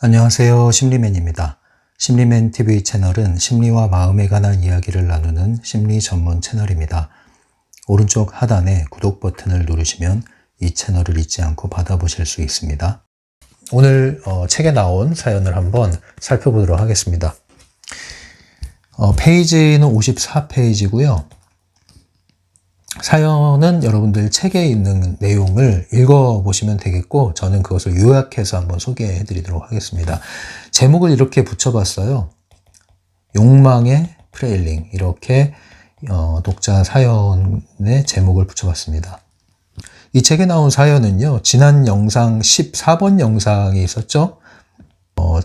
안녕하세요. 심리맨입니다. 심리맨 TV 채널은 심리와 마음에 관한 이야기를 나누는 심리 전문 채널입니다. 오른쪽 하단에 구독 버튼을 누르시면 이 채널을 잊지 않고 받아보실 수 있습니다. 오늘 책에 나온 사연을 한번 살펴보도록 하겠습니다. 페이지는 54페이지고요. 사연은 여러분들 책에 있는 내용을 읽어보시면 되겠고, 저는 그것을 요약해서 한번 소개해 드리도록 하겠습니다. 제목을 이렇게 붙여봤어요. 욕망의 프레일링. 이렇게 독자 사연의 제목을 붙여봤습니다. 이 책에 나온 사연은요, 지난 영상 14번 영상이 있었죠.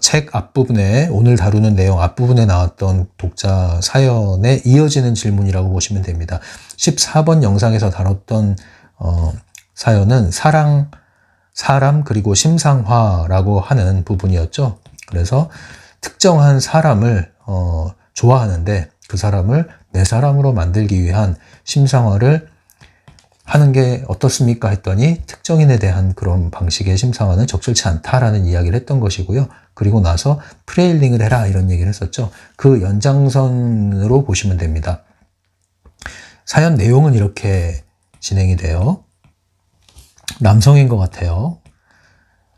책 앞부분에, 오늘 다루는 내용 앞부분에 나왔던 독자 사연에 이어지는 질문이라고 보시면 됩니다. 14번 영상에서 다뤘던 사연은 사람 그리고 심상화라고 하는 부분이었죠. 그래서 특정한 사람을 좋아하는데 그 사람을 내 사람으로 만들기 위한 심상화를 하는 게 어떻습니까? 했더니 특정인에 대한 그런 방식의 심상화는 적절치 않다라는 이야기를 했던 것이고요. 그리고 나서 프레일링을 해라 이런 얘기를 했었죠. 그 연장선으로 보시면 됩니다. 사연 내용은 이렇게 진행이 돼요. 남성인 것 같아요.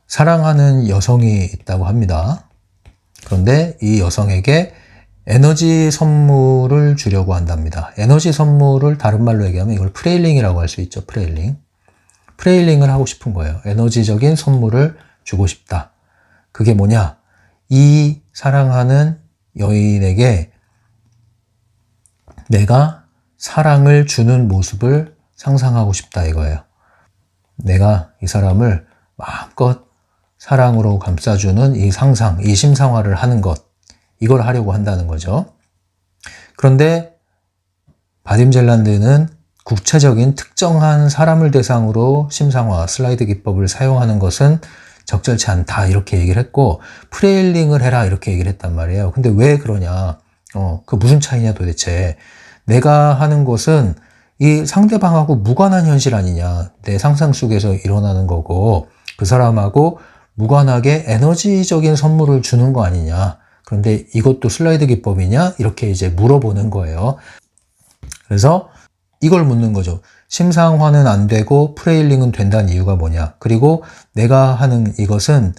사랑하는 여성이 있다고 합니다. 그런데 이 여성에게 에너지 선물을 주려고 한답니다. 에너지 선물을 다른 말로 얘기하면 이걸 프레일링이라고 할 수 있죠. 프레일링을 하고 싶은 거예요. 에너지적인 선물을 주고 싶다. 그게 뭐냐? 이 사랑하는 여인에게 내가 사랑을 주는 모습을 상상하고 싶다 이거예요. 내가 이 사람을 마음껏 사랑으로 감싸주는 이 상상, 이 심상화를 하는 것, 이걸 하려고 한다는 거죠. 그런데 바딤 젤란드는 구체적인 특정한 사람을 대상으로 심상화, 슬라이드 기법을 사용하는 것은 적절치 않다 이렇게 얘기를 했고, 프레일링을 해라 이렇게 얘기를 했단 말이에요. 근데 왜 그러냐? 그 무슨 차이냐 도대체. 내가 하는 것은 이 상대방하고 무관한 현실 아니냐. 내 상상 속에서 일어나는 거고 그 사람하고 무관하게 에너지적인 선물을 주는 거 아니냐. 그런데 이것도 슬라이드 기법이냐? 이렇게 이제 물어보는 거예요. 그래서 이걸 묻는 거죠. 심상화는 안 되고 프레일링은 된다는 이유가 뭐냐? 그리고 내가 하는 이것은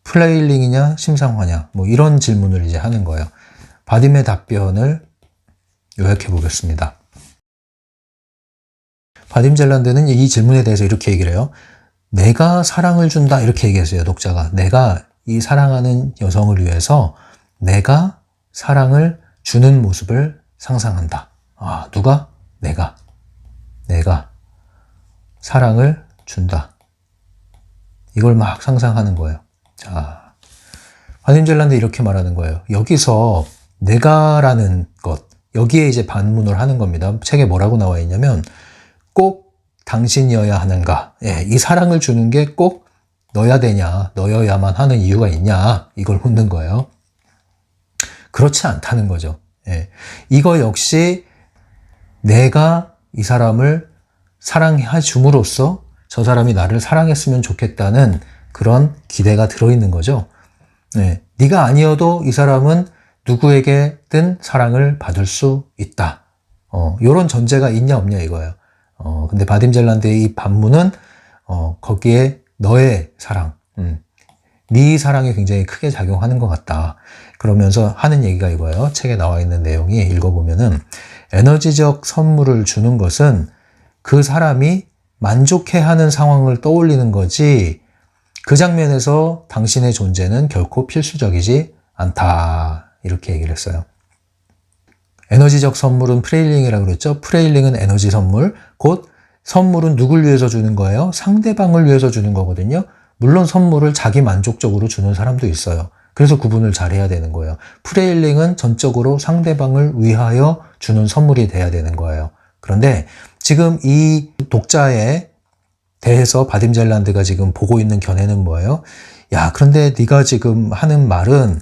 프레일링이냐 심상화냐? 뭐 이런 질문을 이제 하는 거예요. 바딤의 답변을 요약해 보겠습니다. 바딤 젤란드는 이 질문에 대해서 이렇게 얘기를 해요. 내가 사랑을 준다 이렇게 얘기했어요. 독자가. 내가 이 사랑하는 여성을 위해서 내가 사랑을 주는 모습을 상상한다. 아, 누가? 내가 사랑을 준다. 이걸 막 상상하는 거예요. 자, 바딤 젤란드 이렇게 말하는 거예요. 여기서 내가라는 것, 여기에 이제 반문을 하는 겁니다. 책에 뭐라고 나와 있냐면 꼭 당신이어야 하는가? 예, 이 사랑을 주는 게 꼭 너야 되냐? 너여야만 하는 이유가 있냐? 이걸 묻는 거예요. 그렇지 않다는 거죠. 예, 이거 역시 내가 이 사람을 사랑해 줌으로써 저 사람이 나를 사랑했으면 좋겠다는 그런 기대가 들어있는 거죠. 예, 네가 아니어도 이 사람은 누구에게든 사랑을 받을 수 있다. 이런 전제가 있냐 없냐 이거예요. 근데 바딤 젤란드의 이 반문은 거기에 너의 사랑, 네 사랑이 굉장히 크게 작용하는 것 같다. 그러면서 하는 얘기가 이거예요. 책에 나와 있는 내용이 읽어보면은 에너지적 선물을 주는 것은 그 사람이 만족해하는 상황을 떠올리는 거지 그 장면에서 당신의 존재는 결코 필수적이지 않다. 이렇게 얘기를 했어요. 에너지적 선물은 프레일링이라고 그랬죠. 프레일링은 에너지 선물. 곧 선물은 누굴 위해서 주는 거예요? 상대방을 위해서 주는 거거든요. 물론 선물을 자기 만족적으로 주는 사람도 있어요. 그래서 구분을 잘 해야 되는 거예요. 프레일링은 전적으로 상대방을 위하여 주는 선물이 돼야 되는 거예요. 그런데 지금 이 독자에 대해서 바딤 젤란드가 지금 보고 있는 견해는 뭐예요? 야, 그런데 네가 지금 하는 말은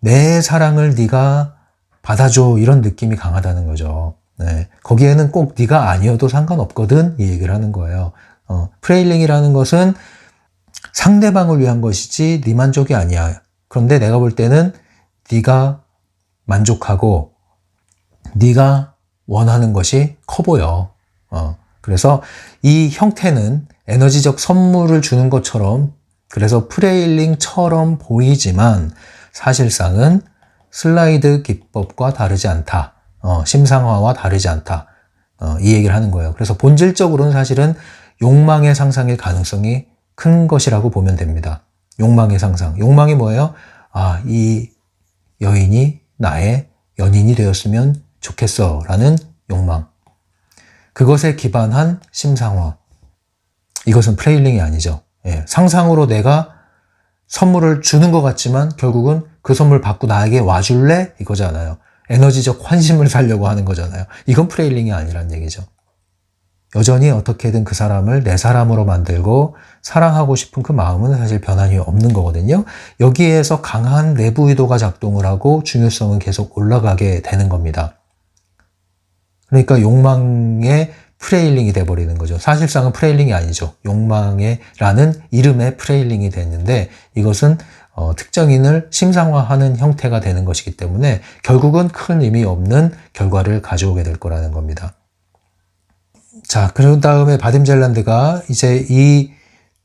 내 사랑을 네가 받아줘 이런 느낌이 강하다는 거죠. 네, 거기에는 꼭 네가 아니어도 상관없거든 이 얘기를 하는 거예요. 프레일링이라는 것은 상대방을 위한 것이지 네 만족이 아니야. 그런데 내가 볼 때는 네가 만족하고 네가 원하는 것이 커 보여. 그래서 이 형태는 에너지적 선물을 주는 것처럼, 그래서 프레일링처럼 보이지만 사실상은 슬라이드 기법과 다르지 않다. 심상화와 다르지 않다. 이 얘기를 하는 거예요. 그래서 본질적으로는 사실은 욕망의 상상일 가능성이 큰 것이라고 보면 됩니다. 욕망의 상상. 욕망이 뭐예요? 아, 이 여인이 나의 연인이 되었으면 좋겠어 라는 욕망. 그것에 기반한 심상화. 이것은 프레일링이 아니죠. 예, 상상으로 내가 선물을 주는 것 같지만 결국은 그 선물 받고 나에게 와줄래? 이거잖아요. 에너지적 환심을 사려고 하는 거잖아요. 이건 프레일링이 아니란 얘기죠. 여전히 어떻게든 그 사람을 내 사람으로 만들고 사랑하고 싶은 그 마음은 사실 변함이 없는 거거든요. 여기에서 강한 내부 의도가 작동을 하고 중요성은 계속 올라가게 되는 겁니다. 그러니까 욕망의 프레일링이 돼버리는 거죠. 사실상은 프레일링이 아니죠. 욕망이라는 이름의 프레일링이 됐는데 이것은 특정인을 심상화하는 형태가 되는 것이기 때문에 결국은 큰 의미 없는 결과를 가져오게 될 거라는 겁니다. 자, 그런 다음에 바딤젤란드가 이제 이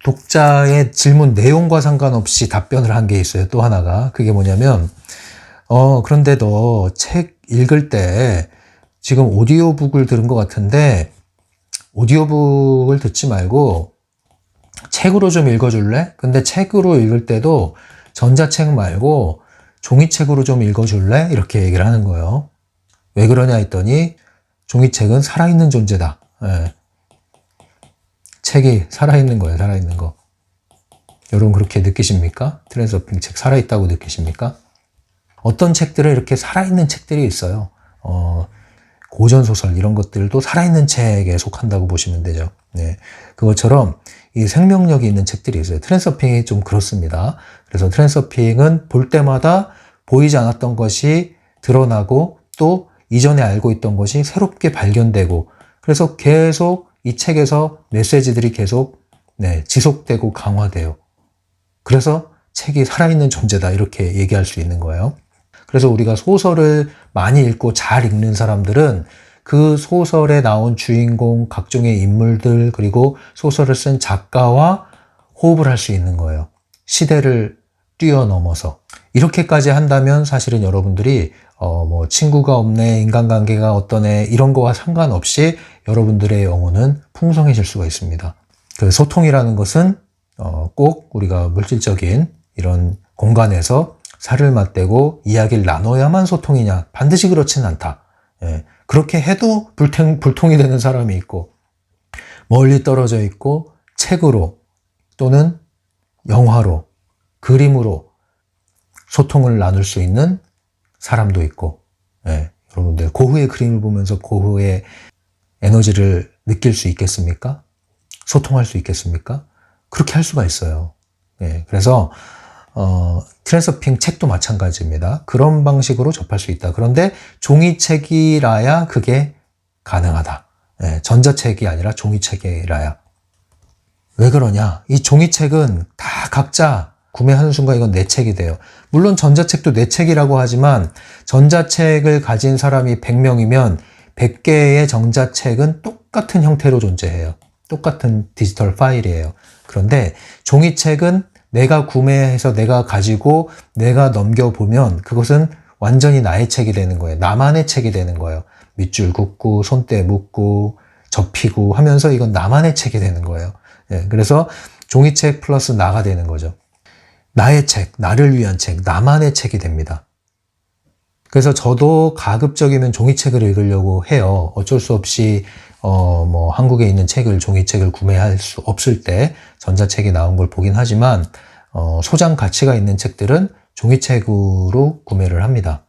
독자의 질문 내용과 상관없이 답변을 한 게 있어요. 또 하나가. 그게 뭐냐면, 그런데 너 책 읽을 때 지금 오디오북을 들은 것 같은데, 오디오북을 듣지 말고 책으로 좀 읽어줄래? 근데 책으로 읽을 때도 전자책 말고 종이책으로 좀 읽어줄래? 이렇게 얘기를 하는 거예요. 왜 그러냐 했더니 종이책은 살아있는 존재다. 예. 책이 살아있는 거예요. 살아있는 거. 여러분 그렇게 느끼십니까? 트랜서핑 책 살아있다고 느끼십니까? 어떤 책들은 이렇게 살아있는 책들이 있어요. 고전소설 이런 것들도 살아있는 책에 속한다고 보시면 되죠. 네. 그것처럼 이 생명력이 있는 책들이 있어요. 트랜서핑이 좀 그렇습니다. 그래서 트랜서핑은 볼 때마다 보이지 않았던 것이 드러나고 또 이전에 알고 있던 것이 새롭게 발견되고 그래서 계속 이 책에서 메시지들이 계속 지속되고 강화돼요. 그래서 책이 살아있는 존재다 이렇게 얘기할 수 있는 거예요. 그래서 우리가 소설을 많이 읽고 잘 읽는 사람들은 그 소설에 나온 주인공, 각종의 인물들, 그리고 소설을 쓴 작가와 호흡을 할 수 있는 거예요. 시대를 뛰어넘어서. 이렇게까지 한다면 사실은 여러분들이 뭐 친구가 없네, 인간관계가 어떠네 이런 거와 상관없이 여러분들의 영혼은 풍성해질 수가 있습니다. 그 소통이라는 것은 꼭 우리가 물질적인 이런 공간에서 살을 맞대고 이야기를 나눠야만 소통이냐? 반드시 그렇지는 않다. 예, 그렇게 해도 불통이 되는 사람이 있고 멀리 떨어져 있고 책으로 또는 영화로 그림으로 소통을 나눌 수 있는 사람도 있고 예, 여러분들 고흐의 그림을 보면서 고흐의 에너지를 느낄 수 있겠습니까? 소통할 수 있겠습니까? 그렇게 할 수가 있어요. 예, 그래서 트랜서핑 책도 마찬가지입니다. 그런 방식으로 접할 수 있다. 그런데 종이책이라야 그게 가능하다. 예, 전자책이 아니라 종이책이라야. 왜 그러냐? 이 종이책은 다 각자 구매하는 순간 이건 내 책이 돼요. 물론 전자책도 내 책이라고 하지만 전자책을 가진 사람이 100명이면 100개의 전자책은 똑같은 형태로 존재해요. 똑같은 디지털 파일이에요. 그런데 종이책은 내가 구매해서 내가 가지고 내가 넘겨보면 그것은 완전히 나의 책이 되는 거예요. 나만의 책이 되는 거예요. 밑줄 긋고 손때 묶고 접히고 하면서 이건 나만의 책이 되는 거예요. 예, 그래서 종이책 플러스 나가 되는 거죠. 나의 책, 나를 위한 책, 나만의 책이 됩니다. 그래서 저도 가급적이면 종이책을 읽으려고 해요. 어쩔 수 없이 뭐 한국에 있는 책을 종이책을 구매할 수 없을 때 전자책이 나온 걸 보긴 하지만 소장 가치가 있는 책들은 종이책으로 구매를 합니다.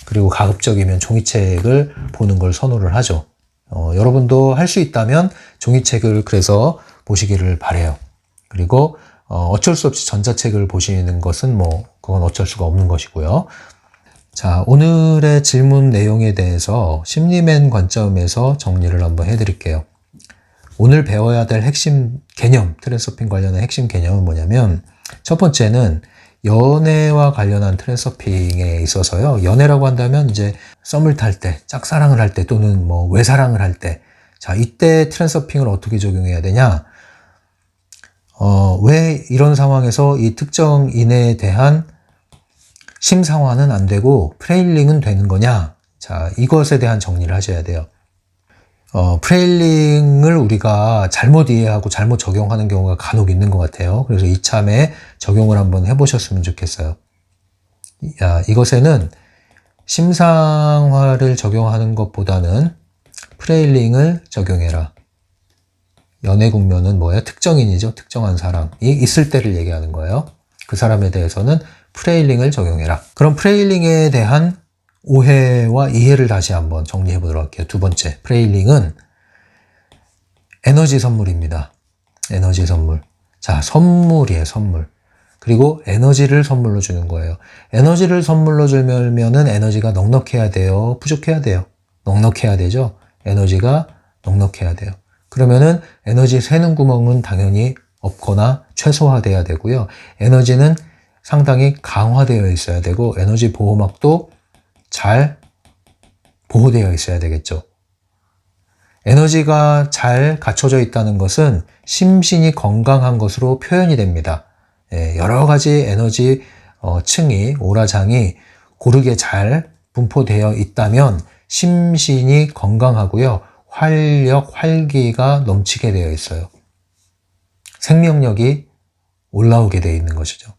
그리고 가급적이면 종이책을 보는 걸 선호를 하죠. 여러분도 할 수 있다면 종이책을 그래서 보시기를 바라요. 그리고 어쩔 수 없이 전자책을 보시는 것은 뭐 그건 어쩔 수가 없는 것이고요. 자, 오늘의 질문 내용에 대해서 심리맨 관점에서 정리를 한번 해드릴게요. 오늘 배워야 될 핵심 개념, 트랜스서핑 관련한 핵심 개념은 뭐냐면, 첫 번째는 연애와 관련한 트랜스서핑에 있어서요. 연애라고 한다면 이제 썸을 탈 때, 짝사랑을 할 때 또는 뭐 외사랑을 할 때, 자, 이때 트랜스서핑을 어떻게 적용해야 되냐? 왜 이런 상황에서 이 특정인에 대한 심상화는 안 되고 프레일링은 되는 거냐? 자, 이것에 대한 정리를 하셔야 돼요. 프레일링을 우리가 잘못 이해하고 잘못 적용하는 경우가 간혹 있는 것 같아요. 그래서 이참에 적용을 한번 해보셨으면 좋겠어요. 이것에는 심상화를 적용하는 것보다는 프레일링을 적용해라. 연애 국면은 뭐예요? 특정인이죠. 특정한 사람이 있을 때를 얘기하는 거예요. 그 사람에 대해서는 프레일링을 적용해라. 그럼 프레일링에 대한 오해와 이해를 다시 한번 정리해 보도록 할게요. 두 번째, 프레일링은 에너지 선물입니다. 에너지 선물. 자, 선물이에요, 선물. 그리고 에너지를 선물로 주는 거예요. 에너지를 선물로 주면은 에너지가 넉넉해야 돼요? 부족해야 돼요? 넉넉해야 되죠? 에너지가 넉넉해야 돼요. 그러면은 에너지 새는 구멍은 당연히 없거나 최소화돼야 되고요. 에너지는 상당히 강화되어 있어야 되고 에너지 보호막도 잘 보호되어 있어야 되겠죠. 에너지가 잘 갖춰져 있다는 것은 심신이 건강한 것으로 표현이 됩니다. 여러 가지 에너지 층이, 오라장이 고르게 잘 분포되어 있다면 심신이 건강하고요. 활력, 활기가 넘치게 되어 있어요. 생명력이 올라오게 되어 있는 것이죠.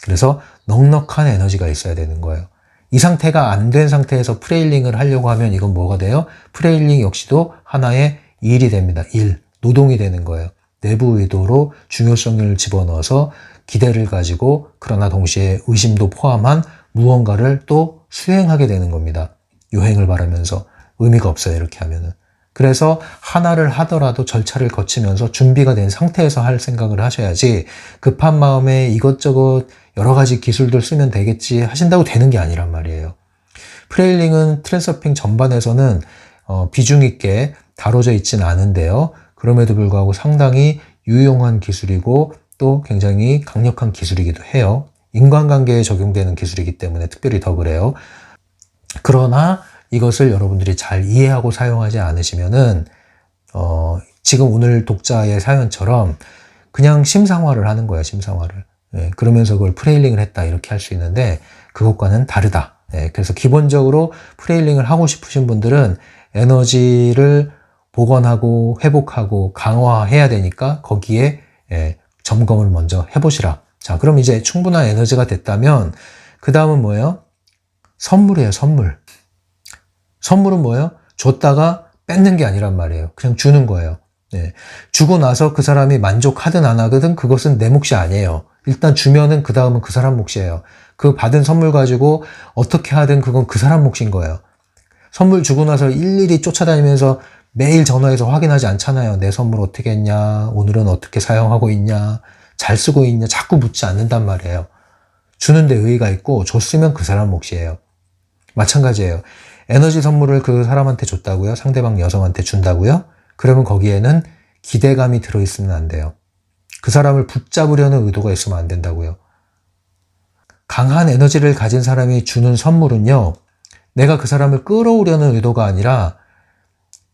그래서 넉넉한 에너지가 있어야 되는 거예요. 이 상태가 안 된 상태에서 프레일링을 하려고 하면 이건 뭐가 돼요? 프레일링 역시도 하나의 일이 됩니다. 일, 노동이 되는 거예요. 내부 의도로 중요성을 집어넣어서 기대를 가지고 그러나 동시에 의심도 포함한 무언가를 또 수행하게 되는 겁니다. 요행을 바라면서 의미가 없어요. 이렇게 하면은. 그래서 하나를 하더라도 절차를 거치면서 준비가 된 상태에서 할 생각을 하셔야지 급한 마음에 이것저것 여러 가지 기술들 쓰면 되겠지 하신다고 되는 게 아니란 말이에요. 프레일링은 트랜스서핑 전반에서는 비중 있게 다뤄져 있지는 않은데요. 그럼에도 불구하고 상당히 유용한 기술이고 또 굉장히 강력한 기술이기도 해요. 인간관계에 적용되는 기술이기 때문에 특별히 더 그래요. 그러나 이것을 여러분들이 잘 이해하고 사용하지 않으시면은 지금 오늘 독자의 사연처럼 그냥 심상화를 하는 거예요. 심상화를. 그러면서 그걸 프레일링을 했다 이렇게 할 수 있는데 그것과는 다르다. 그래서 기본적으로 프레일링을 하고 싶으신 분들은 에너지를 복원하고 회복하고 강화해야 되니까 거기에 점검을 먼저 해보시라. 자, 그럼 이제 충분한 에너지가 됐다면 그 다음은 뭐예요? 선물이에요. 선물. 선물은 뭐예요? 줬다가 뺏는 게 아니란 말이에요. 그냥 주는 거예요. 주고 나서 그 사람이 만족하든 안 하든 그것은 내 몫이 아니에요. 일단 주면은 그 다음은 그 사람 몫이에요. 그 받은 선물 가지고 어떻게 하든 그건 그 사람 몫인 거예요. 선물 주고 나서 일일이 쫓아다니면서 매일 전화해서 확인하지 않잖아요. 내 선물 어떻게 했냐, 오늘은 어떻게 사용하고 있냐, 잘 쓰고 있냐, 자꾸 묻지 않는단 말이에요. 주는데 의의가 있고 줬으면 그 사람 몫이에요. 마찬가지예요. 에너지 선물을 그 사람한테 줬다고요? 상대방 여성한테 준다고요? 그러면 거기에는 기대감이 들어있으면 안 돼요. 그 사람을 붙잡으려는 의도가 있으면 안 된다고요. 강한 에너지를 가진 사람이 주는 선물은요, 내가 그 사람을 끌어오려는 의도가 아니라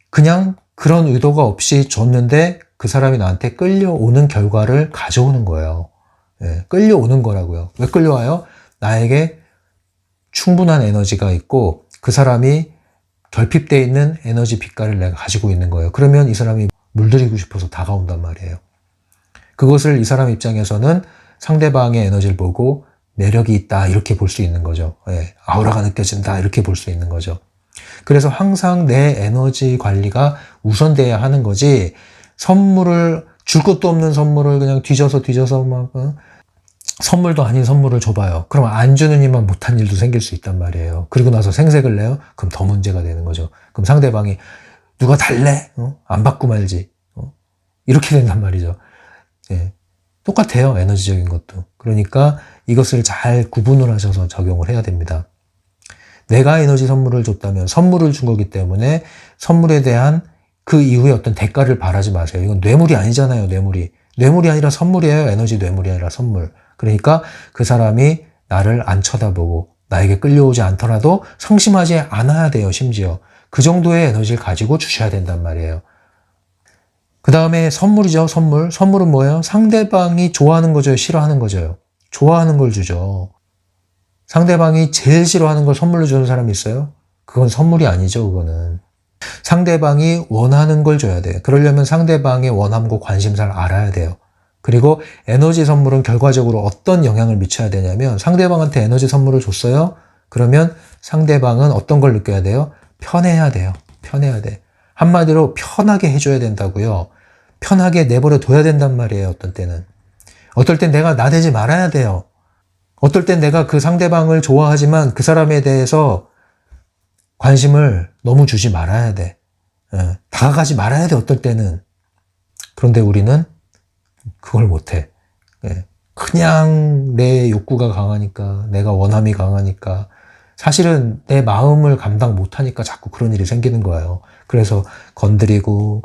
그냥 그런 의도가 없이 줬는데 그 사람이 나한테 끌려오는 결과를 가져오는 거예요. 끌려오는 거라고요. 왜 끌려와요? 나에게 충분한 에너지가 있고 그 사람이 결핍되어 있는 에너지 빛깔을 내가 가지고 있는 거예요. 그러면 이 사람이 물들이고 싶어서 다가온단 말이에요. 그것을 이 사람 입장에서는 상대방의 에너지를 보고 매력이 있다 이렇게 볼 수 있는 거죠. 아우라가 느껴진다 이렇게 볼 수 있는 거죠. 그래서 항상 내 에너지 관리가 우선돼야 하는 거지 선물을 줄 것도 없는 선물을 그냥 뒤져서 막 선물도 아닌 선물을 줘봐요. 그럼 안 주는 이만 못한 일도 생길 수 있단 말이에요. 그리고 나서 생색을 내요? 그럼 더 문제가 되는 거죠. 그럼 상대방이 누가 달래? 안 받고 말지. 이렇게 된단 말이죠. 똑같아요. 에너지적인 것도. 그러니까 이것을 잘 구분을 하셔서 적용을 해야 됩니다. 내가 에너지 선물을 줬다면 선물을 준 거기 때문에 선물에 대한 그 이후에 어떤 대가를 바라지 마세요. 이건 뇌물이 아니잖아요, 뇌물이. 뇌물이 아니라 선물이에요. 에너지 뇌물이 아니라 선물. 그러니까 그 사람이 나를 안 쳐다보고 나에게 끌려오지 않더라도 상심하지 않아야 돼요, 심지어. 그 정도의 에너지를 가지고 주셔야 된단 말이에요. 그 다음에 선물이죠, 선물. 선물은 뭐예요? 상대방이 좋아하는 거죠, 싫어하는 거죠? 좋아하는 걸 주죠. 상대방이 제일 싫어하는 걸 선물로 주는 사람이 있어요? 그건 선물이 아니죠, 그거는. 상대방이 원하는 걸 줘야 돼요. 그러려면 상대방의 원함과 관심사를 알아야 돼요. 그리고 에너지 선물은 결과적으로 어떤 영향을 미쳐야 되냐면 상대방한테 에너지 선물을 줬어요? 그러면 상대방은 어떤 걸 느껴야 돼요? 편해야 돼요. 편해야 돼. 한마디로 편하게 해줘야 된다고요. 편하게 내버려 둬야 된단 말이에요, 어떤 때는. 어떨 땐 내가 나대지 말아야 돼요. 어떨 땐 내가 그 상대방을 좋아하지만 그 사람에 대해서 관심을 너무 주지 말아야 돼. 다가가지 말아야 돼, 어떨 때는. 그런데 우리는 그걸 못해. 그냥 내 욕구가 강하니까, 내가 원함이 강하니까, 사실은 내 마음을 감당 못하니까 자꾸 그런 일이 생기는 거예요. 그래서 건드리고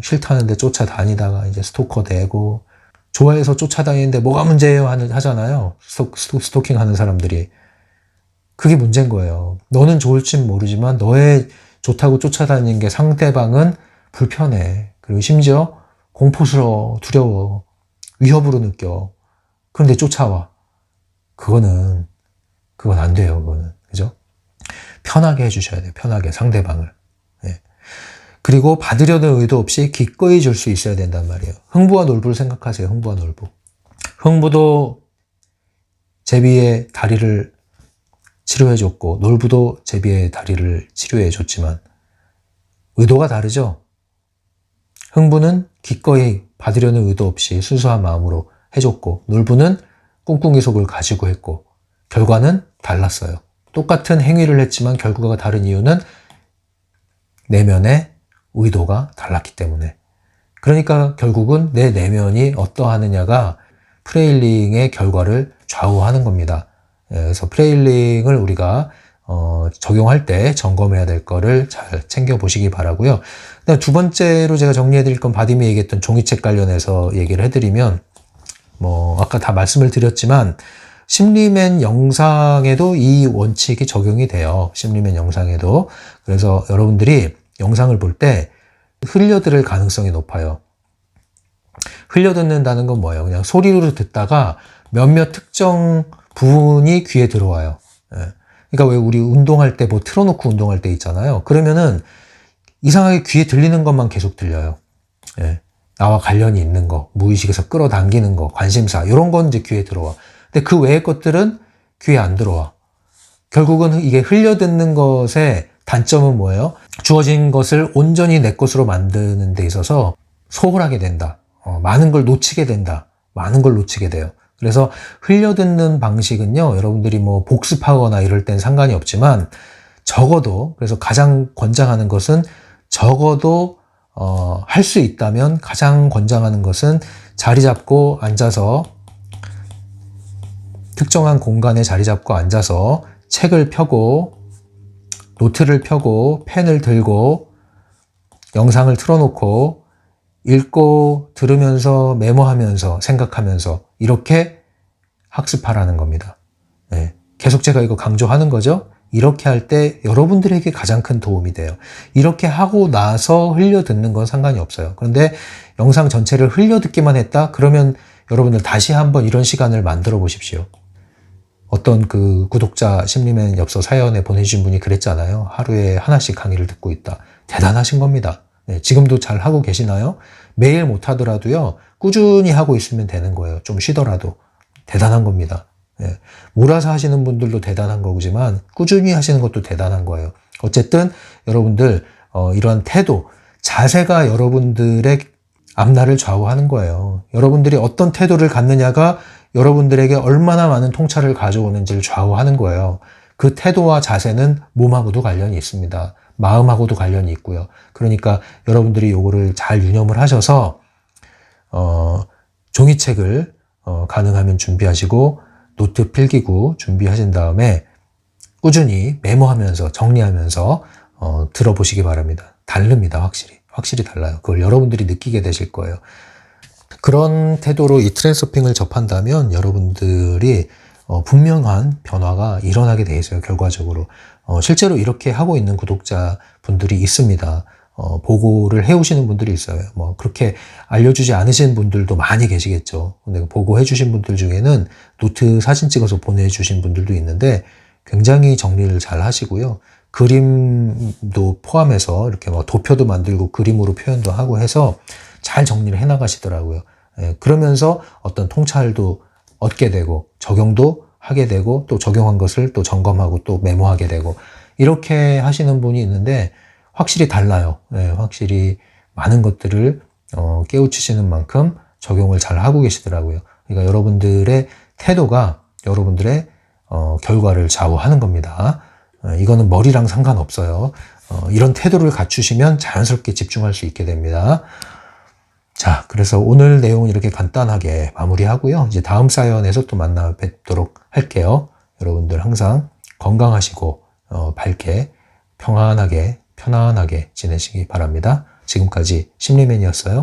싫다는데 쫓아다니다가 이제 스토커 되고, 좋아해서 쫓아다니는데 뭐가 문제예요 하잖아요. 스토킹 하는 사람들이. 그게 문제인 거예요. 너는 좋을진 모르지만 너의 좋다고 쫓아다니는 게 상대방은 불편해. 그리고 심지어 공포스러워, 두려워, 위협으로 느껴. 그런데 쫓아와. 그건 안 돼요, 그거는. 그죠? 편하게 해주셔야 돼요. 편하게, 상대방을. 예. 그리고 받으려는 의도 없이 기꺼이 줄 수 있어야 된단 말이에요. 흥부와 놀부를 생각하세요, 흥부와 놀부. 흥부도 제비의 다리를 치료해줬고, 놀부도 제비의 다리를 치료해줬지만, 의도가 다르죠? 흥부는 기꺼이 받으려는 의도 없이 순수한 마음으로 해줬고, 놀부는 꿍꿍이 속을 가지고 했고, 결과는 달랐어요. 똑같은 행위를 했지만 결과가 다른 이유는 내면의 의도가 달랐기 때문에. 그러니까 결국은 내 내면이 어떠하느냐가 프레일링의 결과를 좌우하는 겁니다. 그래서 프레일링을 우리가 적용할 때 점검해야 될 거를 잘 챙겨보시기 바라고요. 그다음 두 번째로 제가 정리해드릴 건 바디미 얘기했던 종이책 관련해서 얘기를 해드리면, 아까 다 말씀을 드렸지만 심리맨 영상에도 이 원칙이 적용이 돼요. 심리맨 영상에도. 그래서 여러분들이 영상을 볼 때 흘려들을 가능성이 높아요. 흘려듣는다는 건 뭐예요? 그냥 소리로 듣다가 몇몇 특정 부분이 귀에 들어와요. 그러니까 왜 우리 운동할 때 틀어놓고 운동할 때 있잖아요. 그러면은 이상하게 귀에 들리는 것만 계속 들려요. 나와 관련이 있는 거, 무의식에서 끌어당기는 거, 관심사, 이런 건 이제 귀에 들어와. 근데 그 외의 것들은 귀에 안 들어와. 결국은 이게 흘려듣는 것의 단점은 뭐예요? 주어진 것을 온전히 내 것으로 만드는 데 있어서 소홀하게 된다. 많은 걸 놓치게 된다. 많은 걸 놓치게 돼요. 그래서 흘려듣는 방식은요, 여러분들이 복습하거나 이럴 땐 상관이 없지만, 적어도, 그래서 가장 권장하는 것은 적어도, 할 수 있다면 가장 권장하는 것은 자리 잡고 앉아서, 특정한 공간에 자리 잡고 앉아서 책을 펴고, 노트를 펴고, 펜을 들고, 영상을 틀어놓고, 읽고, 들으면서, 메모하면서, 생각하면서, 이렇게 학습하라는 겁니다. 계속 제가 이거 강조하는 거죠. 이렇게 할 때 여러분들에게 가장 큰 도움이 돼요. 이렇게 하고 나서 흘려듣는 건 상관이 없어요. 그런데 영상 전체를 흘려듣기만 했다? 그러면 여러분들 다시 한번 이런 시간을 만들어 보십시오. 어떤 그 구독자 심리맨 엽서 사연에 보내주신 분이 그랬잖아요. 하루에 하나씩 강의를 듣고 있다. 대단하신 겁니다. 지금도 잘 하고 계시나요? 매일 못하더라도요, 꾸준히 하고 있으면 되는 거예요. 좀 쉬더라도. 대단한 겁니다. 몰아서 하시는 분들도 대단한 거지만 꾸준히 하시는 것도 대단한 거예요. 어쨌든 여러분들 이런 태도, 자세가 여러분들의 앞날을 좌우하는 거예요. 여러분들이 어떤 태도를 갖느냐가 여러분들에게 얼마나 많은 통찰을 가져오는지를 좌우하는 거예요. 그 태도와 자세는 몸하고도 관련이 있습니다. 마음하고도 관련이 있고요. 그러니까 여러분들이 요거를 잘 유념을 하셔서 종이책을 가능하면 준비하시고 노트 필기구 준비하신 다음에 꾸준히 메모하면서 정리하면서 들어보시기 바랍니다. 다릅니다. 확실히 달라요. 그걸 여러분들이 느끼게 되실 거예요. 그런 태도로 이 트랜스서핑을 접한다면 여러분들이 분명한 변화가 일어나게 돼 있어요. 결과적으로. 실제로 이렇게 하고 있는 구독자분들이 있습니다. 보고를 해오시는 분들이 있어요. 뭐 그렇게 알려주지 않으신 분들도 많이 계시겠죠. 근데 보고해 주신 분들 중에는 노트 사진 찍어서 보내주신 분들도 있는데 굉장히 정리를 잘 하시고요. 그림도 포함해서 이렇게 뭐 도표도 만들고 그림으로 표현도 하고 해서 잘 정리를 해 나가시더라고요. 예, 그러면서 어떤 통찰도 얻게 되고 적용도 하게 되고 또 적용한 것을 또 점검하고 또 메모하게 되고 이렇게 하시는 분이 있는데 확실히 달라요. 예, 확실히 많은 것들을 깨우치시는 만큼 적용을 잘 하고 계시더라고요. 그러니까 여러분들의 태도가 여러분들의 결과를 좌우하는 겁니다. 이거는 머리랑 상관없어요. 이런 태도를 갖추시면 자연스럽게 집중할 수 있게 됩니다. 자, 그래서 오늘 내용은 이렇게 간단하게 마무리하고요. 이제 다음 사연에서 또 만나 뵙도록 할게요. 여러분들 항상 건강하시고 밝게 평안하게 편안하게 지내시기 바랍니다. 지금까지 심리맨이었어요.